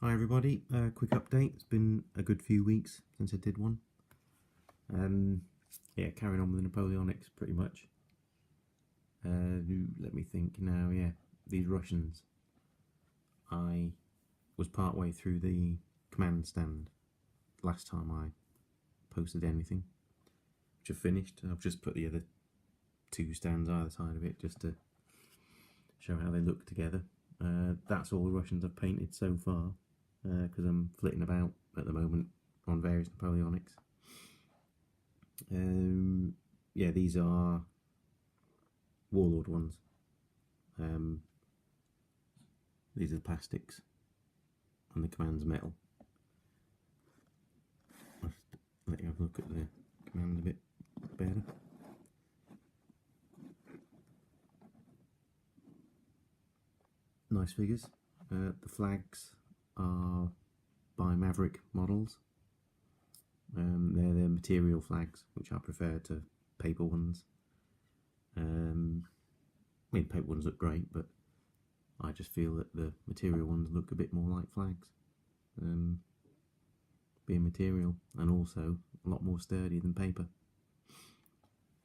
Hi everybody, quick update. It's been a good few weeks since I did one. Yeah, carrying on with the Napoleonics pretty much. Let me think now, yeah, these Russians. I was part way through the command stand last time I posted anything, which I've finished. I've just put the other two stands either side of it just to show how they look together. That's all the Russians I've painted so far, because I'm flitting about at the moment on various Napoleonics. Yeah, these are Warlord ones. These are the plastics and the command's metal. I'll just let you have a look at the command a bit better. Nice figures. The flags are by Maverick models. They're the material flags, which I prefer to paper ones. I mean, paper ones look great, but I just feel that the material ones look a bit more like flags, being material, and also a lot more sturdy than paper.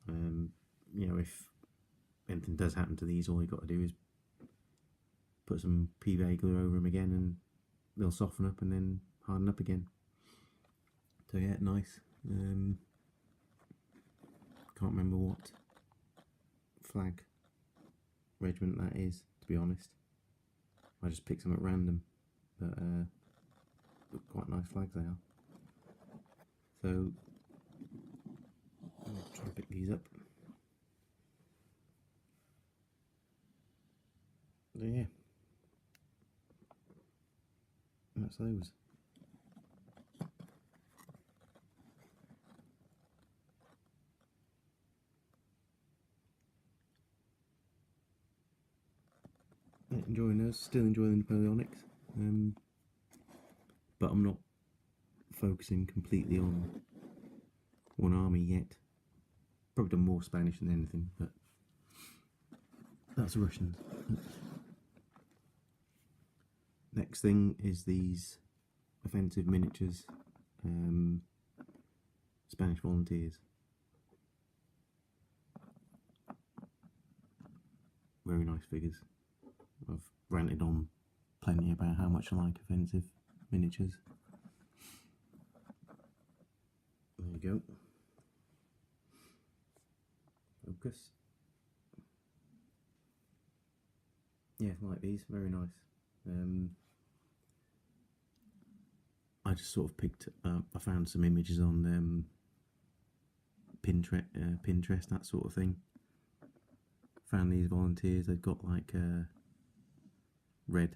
You know, if anything does happen to these, all you got to do is put some PVA glue over them again, and they'll soften up and then harden up again. So yeah, nice. Can't remember what flag regiment that is, to be honest. I just picked them at random, but quite nice flags they are. So I'll try and pick these up. So yeah, that's those. Enjoying those, still enjoying the Napoleonics, but I'm not focusing completely on one army yet. Probably done more Spanish than anything, but that's Russians. Next thing is these offensive miniatures, Spanish volunteers. Very nice figures. I've ranted on plenty about how much I like offensive miniatures. There you go. Focus. Yeah, like these, very nice. I just sort of picked up, I found some images on Pinterest, that sort of thing. Found these volunteers, they've got like red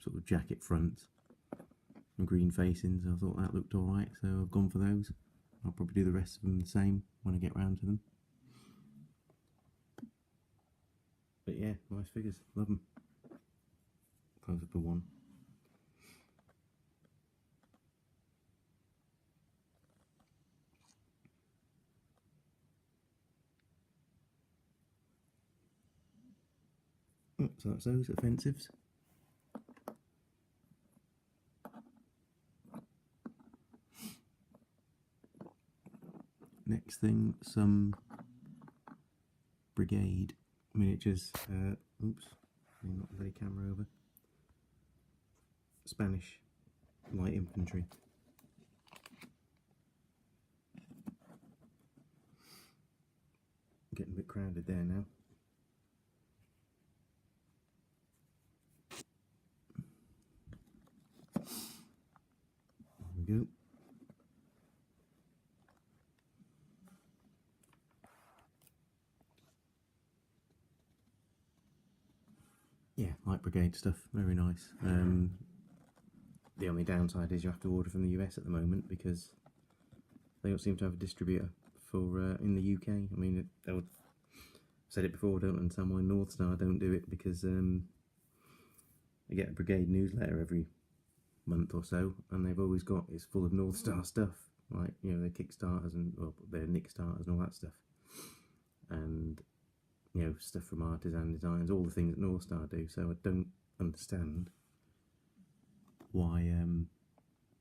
sort of jacket fronts and green facings. I thought that looked alright, so I've gone for those. I'll probably do the rest of them the same when I get round to them. But yeah, nice figures, love them. Close up a one. So that's those offensives. Next thing, some Brigade miniatures. Oops, not the camera over. Spanish light infantry. Getting a bit crowded there now. There we go. Yeah, light Brigade stuff, very nice. The only downside is you have to order from the US at the moment because they don't seem to have a distributor for in the UK. I mean, I've said it before, I don't understand why North Star don't do it, because I get a Brigade newsletter every month or so, and they've always got, it's full of North Star stuff, like, you know, their Kickstarters and, well, their Nickstarters and all that stuff, and, you know, stuff from Artisan Designs, all the things that North Star do. So I don't understand why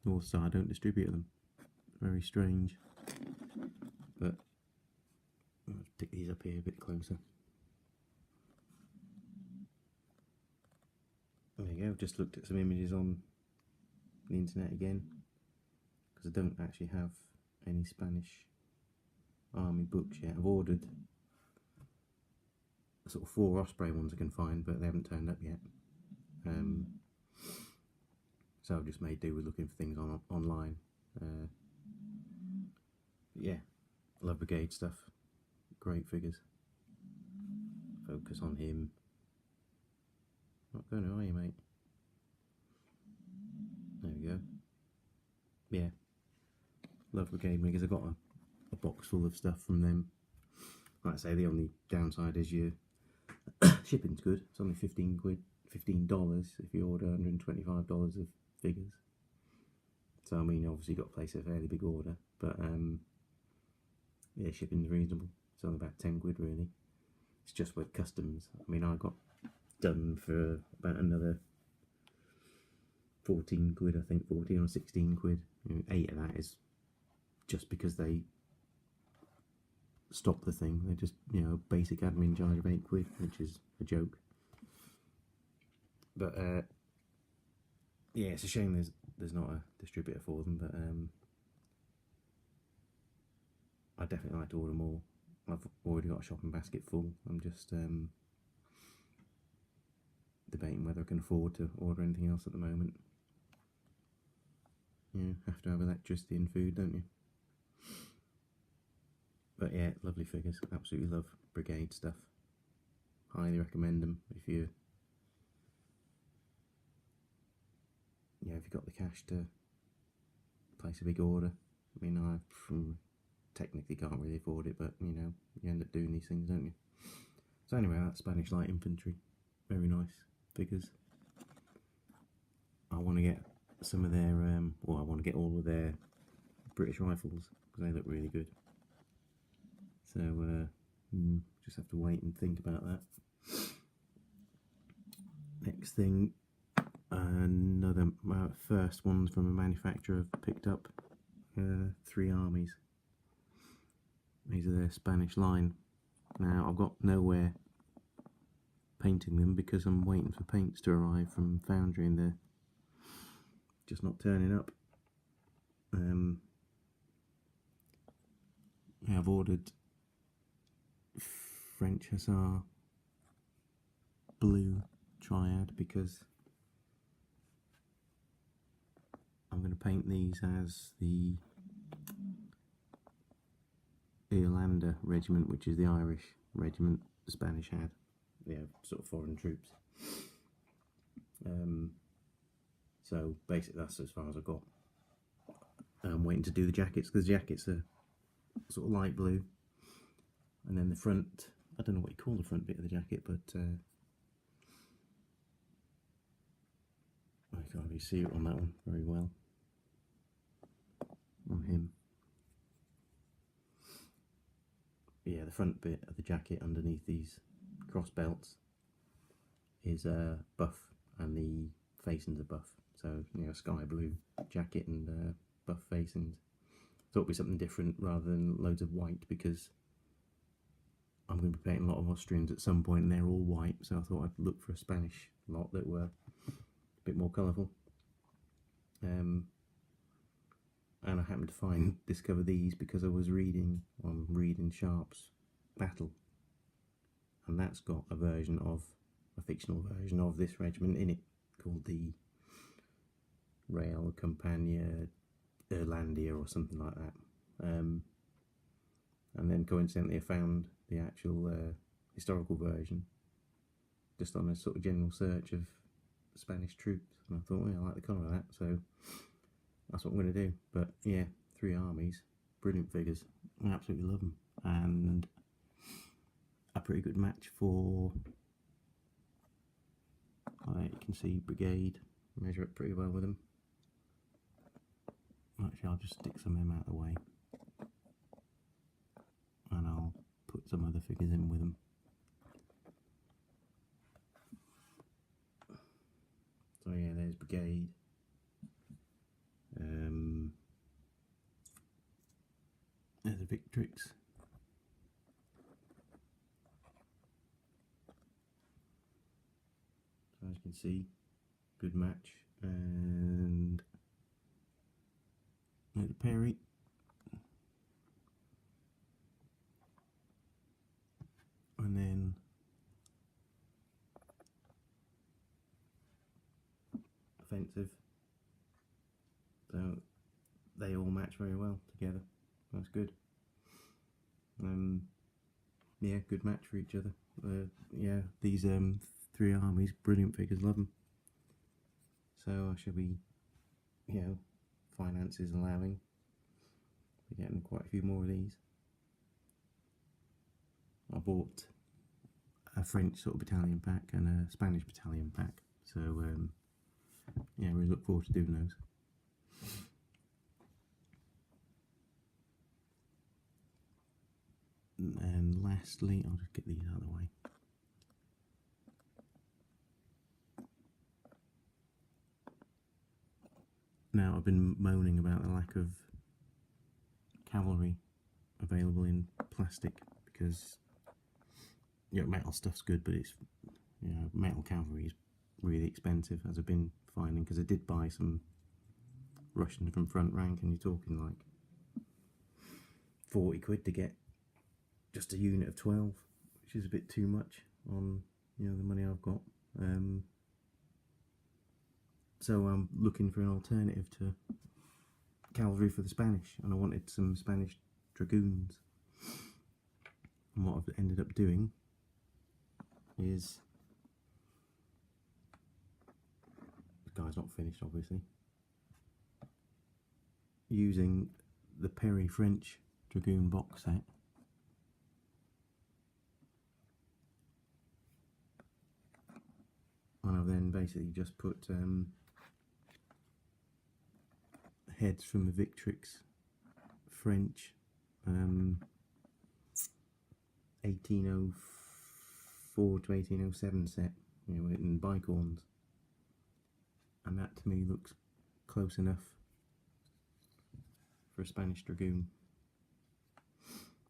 North Star don't distribute them. Very strange. But let's pick these up here a bit closer. There you go, just looked at some images on the internet again, because I don't actually have any Spanish army books yet. I've ordered sort of 4 Osprey ones I can find, but they haven't turned up yet. So I've just made do with looking for things online. Yeah, love Brigade stuff. Great figures. Focus on him. Not going to, are you, mate? There we go. Yeah, love Brigade figures. I've got a box full of stuff from them. Like I say, the only downside is your shipping's good. It's only $15 if you order $125 of figures. So I mean, obviously you've got to place a fairly big order, but yeah, shipping's reasonable. It's only about £10 really. It's just with customs. I mean, I got done for about another 14 quid, I think, 14 or 16 quid. 8 of that is just because they stopped the thing. They're just, basic admin charge of 8 quid, which is a joke. But yeah, it's a shame there's not a distributor for them, but I'd definitely like to order more. I've already got a shopping basket full. I'm just debating whether I can afford to order anything else at the moment. You have to have electricity and food, don't you? But yeah, lovely figures. Absolutely love Brigade stuff. Highly recommend them if you've got the cash to place a big order. I mean, I technically can't really afford it, but you end up doing these things, don't you? So anyway, that's Spanish light infantry. Very nice figures. I want to get some of their, I want to get all of their British rifles because they look really good. So just have to wait and think about that. Next thing, another first ones from a manufacturer I've picked up. 3 armies. These are their Spanish line. Now I've got nowhere painting them because I'm waiting for paints to arrive from Foundry and they're just not turning up. I've ordered French Hussar blue triad because I'm going to paint these as the Irlanda regiment, which is the Irish regiment the Spanish had. Sort of foreign troops. So basically that's as far as I've got. I'm waiting to do the jackets because the jackets are sort of light blue, and then the front, I don't know what you call the front bit of the jacket, but I can't really see it on that one very well on him. But yeah, the front bit of the jacket underneath these cross belts is buff and the facings are buff, so sky blue jacket and buff facings. Thought it'd be something different rather than loads of white, because I'm going to be painting a lot of Austrians at some point and they're all white, so I thought I'd look for a Spanish lot that were a bit more colourful. And I happened to discover these because I was reading on Reed and Sharp's Battle, and that's got a fictional version of this regiment in it called the Real Campagna Irlandia or something like that. And then coincidentally I found the actual historical version just on a sort of general search of Spanish troops, and I thought, I like the colour of that, so that's what I'm going to do. But yeah, 3 armies, brilliant figures, I absolutely love them, and a pretty good match for, you can see Brigade, measure up pretty well with them. Actually, I'll just stick some of them out of the way and I'll put some other figures in with them. So yeah, there's Brigade, you can see, good match. And the Perry. And then offensive. So they all match very well together. That's good. Yeah, good match for each other. Yeah, these three armies, brilliant figures, love them. So I shall be, you know, finances allowing, we're getting quite a few more of these. I bought a French sort of battalion pack and a Spanish battalion pack, so yeah, we look forward to doing those. And lastly, I'll just get these out of the way. Now, I've been moaning about the lack of cavalry available in plastic because, you know, metal stuff's good, but it's, you know, metal cavalry is really expensive, as I've been finding, because I did buy some Russian from front rank, and you're talking like 40 quid to get just a unit of 12, which is a bit too much on, you know, the money I've got. So I'm looking for an alternative to cavalry for the Spanish, and I wanted some Spanish dragoons. And what I've ended up doing is, the guy's not finished obviously, using the Perry French dragoon box set. And I've then basically just put heads from the Victrix French 1804 to 1807 set, you know, in bicorns, and that to me looks close enough for a Spanish dragoon.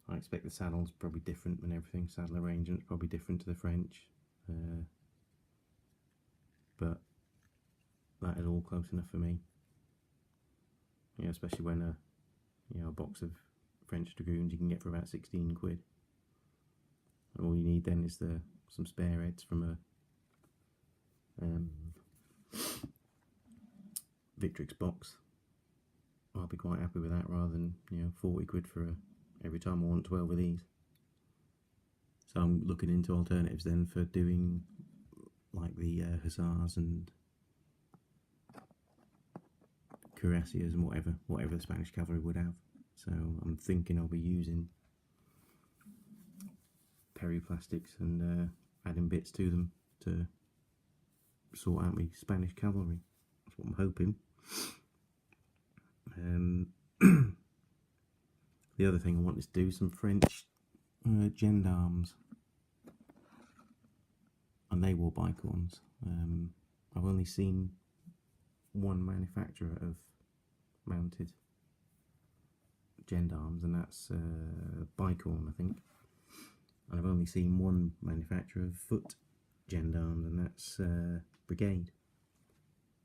I expect the saddle's probably different and everything, saddle arrangement's probably different to the French, but that is all close enough for me. You know, especially when a box of French dragoons you can get for about 16 quid. And all you need then is some spare heads from a Victrix box. I'll be quite happy with that, rather than, you know, 40 quid for every time I want 12 of these. So I'm looking into alternatives then for doing like the hussars and cuirassiers and whatever the Spanish cavalry would have. So I'm thinking I'll be using Perry plastics and adding bits to them to sort out my Spanish cavalry. That's what I'm hoping. The other thing I want is to do some French gendarmes, and they wore bicorns. I've only seen one manufacturer of mounted gendarmes, and that's Bicorn, I think. And I've only seen one manufacturer of foot gendarmes, and that's Brigade.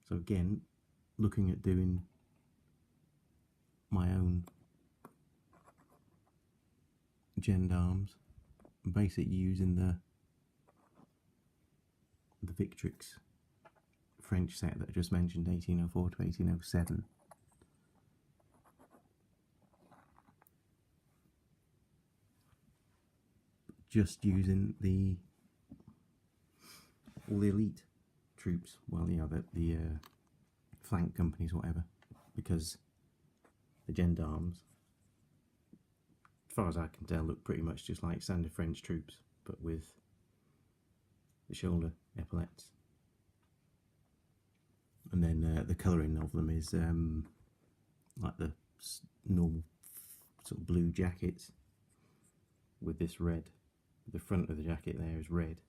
So again, looking at doing my own gendarmes, basically using the Victrix French set that I just mentioned, 1804 to 1807. Just using all the elite troops, well, you know, the flank companies, whatever, because the gendarmes, as far as I can tell, look pretty much just like standard French troops, but with the shoulder epaulettes. And then the colouring of them is like the normal sort of blue jackets with this red. The front of the jacket there is red.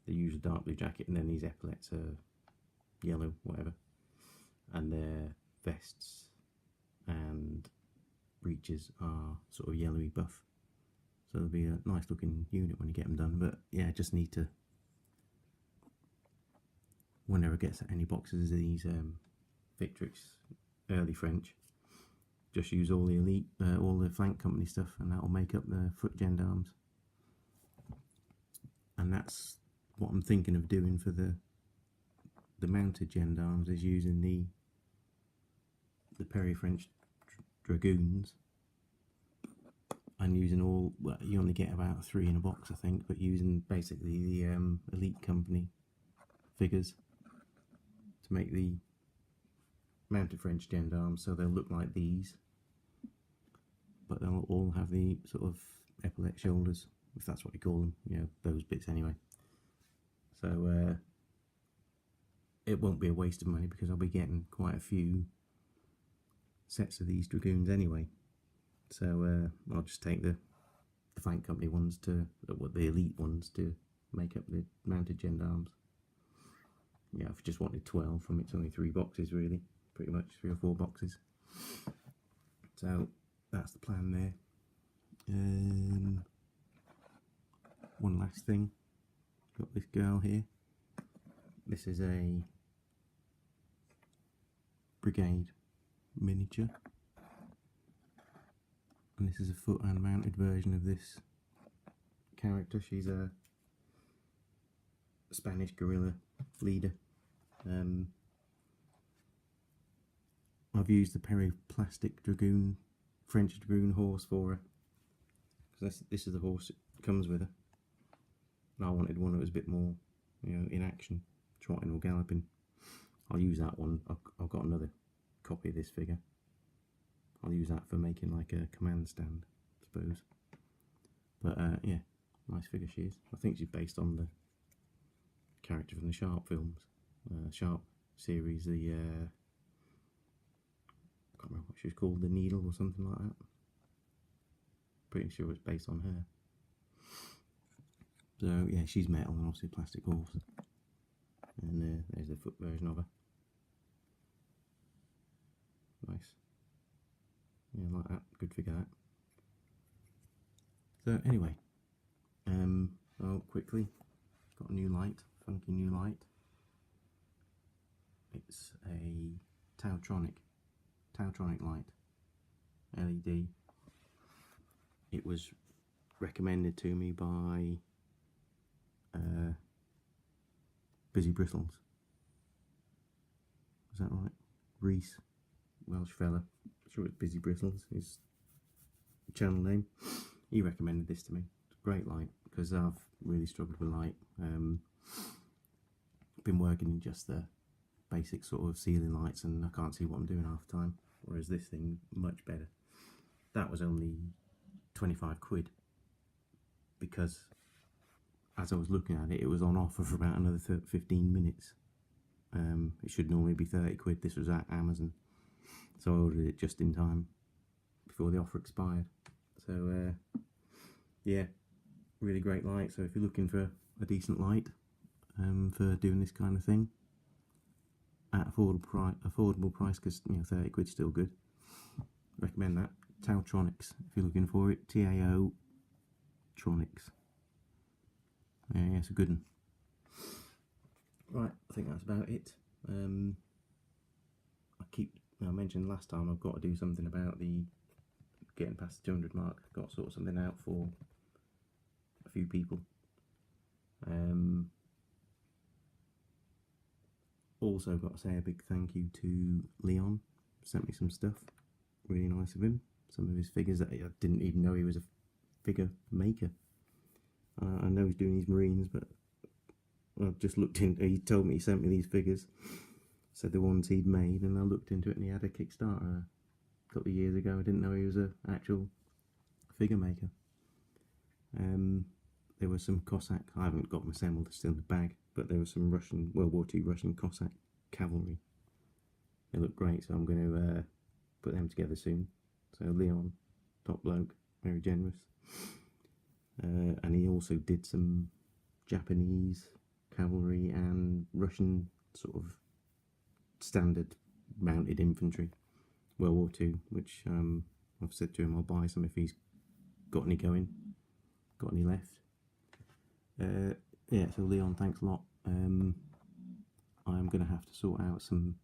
They use a dark blue jacket, and then these epaulettes are yellow, whatever. And their vests and breeches are sort of yellowy buff. So it'll be a nice looking unit when you get them done. But yeah, just need to one never gets any boxes of these Victrix early French. Just use all the elite, all the flank company stuff, and that will make up the foot gendarmes. And that's what I'm thinking of doing for the mounted gendarmes, is using the Perry French dragoons, and using all, well, you only get about 3 in a box I think, but using basically the elite company figures to make the mounted French gendarmes, so they'll look like these, but they'll all have the sort of epaulette shoulders, if that's what you call them, you know, those bits anyway. So it won't be a waste of money, because I'll be getting quite a few sets of these dragoons anyway. So I'll just take the flank company ones to, the elite ones, to make up the mounted gendarmes. Yeah, if I just wanted 12 from it's only 3 boxes really, pretty much 3 or 4 boxes. So that's the plan there. One last thing, got this girl here. This is a Brigade miniature, and this is a foot and mounted version of this character. She's a Spanish guerrilla leader. I've used the Perry plastic dragoon, French dragoon horse for her, because this is the horse that comes with her, and I wanted one that was a bit more, you know, in action, trotting or galloping. I'll use that one. I've got another copy of this figure. I'll use that for making like a command stand, I suppose. But yeah, nice figure she is. I think she's based on the character from the Sharp films, Sharp series. The I can't remember what she was called, the Needle or something like that. Pretty sure it's based on her. So yeah, she's metal and obviously a plastic horse. And there's the foot version of her. Nice. Yeah, like that. Good figure that. So anyway, oh, quickly, got a new light, funky new light. It's a Tautronic light, LED. It was recommended to me by Busy Bristles. Is that right? Reese, Welsh fella. I'm sure it's Busy Bristles, his channel name. He recommended this to me. It's a great light, because I've really struggled with light. Been working in just the basic sort of ceiling lights, and I can't see what I'm doing half the time. Whereas this thing, much better. That was only 25 quid, because as I was looking at it, it was on offer for about another 15 minutes. It should normally be 30 quid. This was at Amazon, so I ordered it just in time before the offer expired. So yeah, really great light. So if you're looking for a decent light for doing this kind of thing at affordable price, because you know 30 quid's still good, recommend that. Tautronics, if you're looking for it. TAO Tronics. Yeah, it's a good one. Right, I think that's about it. I mentioned last time I've got to do something about the getting past the 200 mark. I've got to sort something out for a few people. Also got to say a big thank you to Leon. Sent me some stuff, really nice of him. Some of his figures that I didn't even know he was a figure maker. I know he's doing these Marines, but I've just looked in. He told me, he sent me these figures, said the ones he'd made, and I looked into it, and he had a Kickstarter a couple of years ago. I didn't know he was an actual figure maker. There were some Cossack, I haven't got them assembled, they're still in the bag, but there was some Russian, World War II Russian Cossack cavalry. They look great, so I'm going to put them together soon. So Leon, top bloke, very generous. And he also did some Japanese cavalry and Russian sort of standard mounted infantry, World War II, which I've said to him I'll buy some if he's got any going, got any left. Yeah, so Leon, thanks a lot. I'm going to have to sort out some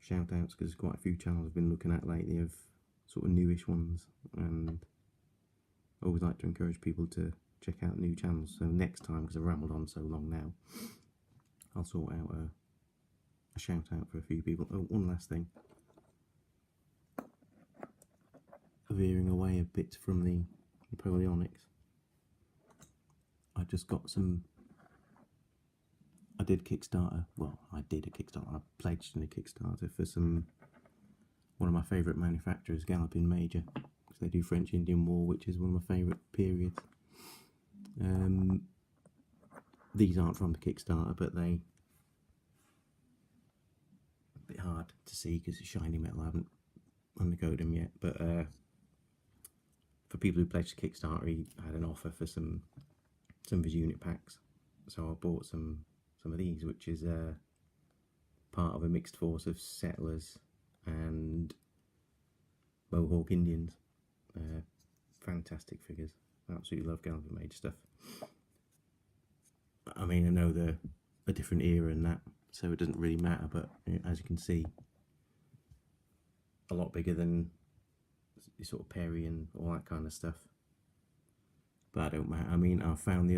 shout outs, because quite a few channels I've been looking at lately of sort of newish ones, and I always like to encourage people to check out new channels. So next time, because I've rambled on so long now, I'll sort out a shout out for a few people. Oh, one last thing, veering away a bit from the Napoleonics, I just got some, I did a Kickstarter, I pledged in a Kickstarter for one of my favourite manufacturers, Galloping Major, because they do French Indian War, which is one of my favourite periods. These aren't from the Kickstarter, but they, a bit hard to see because it's shiny metal, I haven't undercoated them yet, but for people who pledged the Kickstarter, he had an offer for some of his unit packs, so I bought some of these, which is part of a mixed force of settlers and Mohawk Indians. Fantastic figures. Absolutely love Galloping Major stuff. I mean, I know they're a different era and that, so it doesn't really matter, but as you can see, a lot bigger than sort of Perry and all that kind of stuff. But it don't matter. I mean, I've found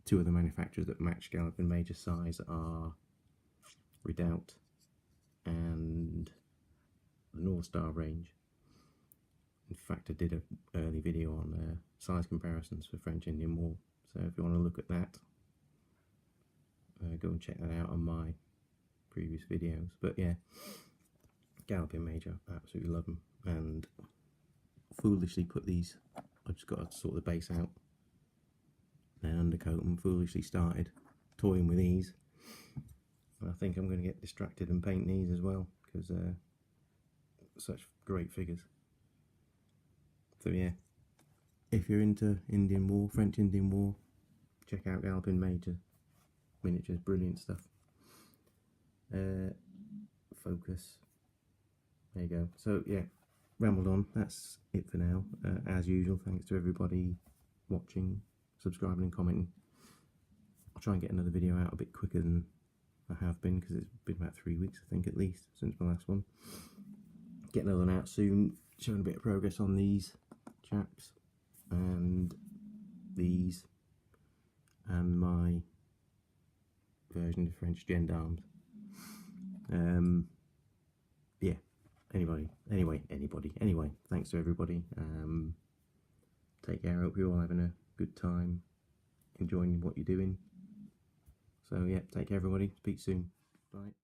two other manufacturers that match Galloping Major size are Redoubt and the North Star range. In fact, I did an early video on size comparisons for French Indian War, so if you want to look at that, go and check that out on my previous videos. But yeah, Galloping Major, I absolutely love them, and foolishly put these, I've just got to sort the base out, then undercoat them. Foolishly started toying with these, and I think I'm going to get distracted and paint these as well, because such great figures. So yeah, if you're into Indian War, French Indian War, check out Galloping Major miniatures, brilliant stuff. Focus, there you go. So yeah, rambled on, that's it for now. As usual, thanks to everybody watching, subscribing and commenting. I'll try and get another video out a bit quicker than I have been, because it's been about 3 weeks I think at least since my last one. Get another one out soon, showing a bit of progress on these chaps and these and my version of French gendarmes. Yeah, anyway, thanks to everybody. Take care, hope you're all having a good time, enjoying what you're doing. So yeah, take care everybody, speak soon, bye.